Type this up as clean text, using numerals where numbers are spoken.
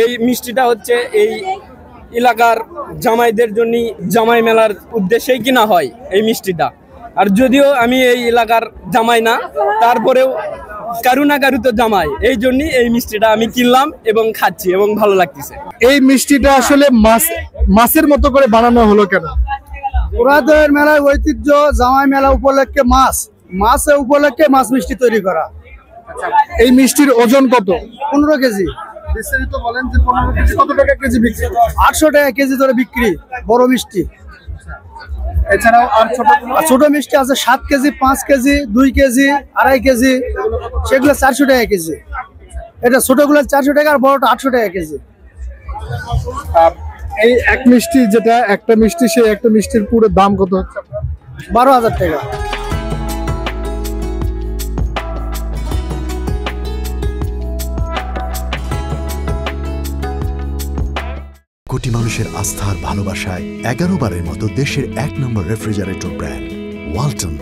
এই মিষ্টিটা হচ্ছে এই এলাকার জামাইদের জন্য জামাই মেলার উদ্দেশ্যেই কিনা হয় এই মিষ্টিটা। আর যদিও আমি এই এলাকার জামাই না, তারপরেও কারু না কারু তো জামাই, এই জন্যই এই মিষ্টিটা আমি কিনলাম এবং খাচ্ছি এবং ভালো লাগতেছে। এই মিষ্টিটা আসলে মাছের মতো করে বানানো হলো কেন? পুরাতনের মেলায় ঐতিহ্য জামাই মেলা উপলক্ষে মাছের উপলক্ষে মাছ মিষ্টি তৈরি করা। এই মিষ্টির ওজন কত? 15 কেজি। বিস্তারিত বলেন যে 15 কেজি কত টাকা কেজি বিক্রি? 800 টাকা কেজি ধরে বিক্রি বড় মিষ্টি। এছাড়াও আর ছোট মিষ্টি আছে 7 কেজি, 5 কেজি, 2 কেজি, 2.5 কেজি, সেগুলো 400 টাকা কেজি। এটা ছোটগুলো 400 টাকা আর বড়টা 800 টাকা কেজি। এই এক মিষ্টি যেটা একটা মিষ্টি, সেই একটা মিষ্টির পুরো দাম কত হচ্ছে? 12,000 টাকা। কোটি মানুষের আস্থার ভালোবাসায় 11 বারের মতো দেশের 1 নম্বর রেফ্রিজারেটর ব্র্যান্ড ওয়ালটন।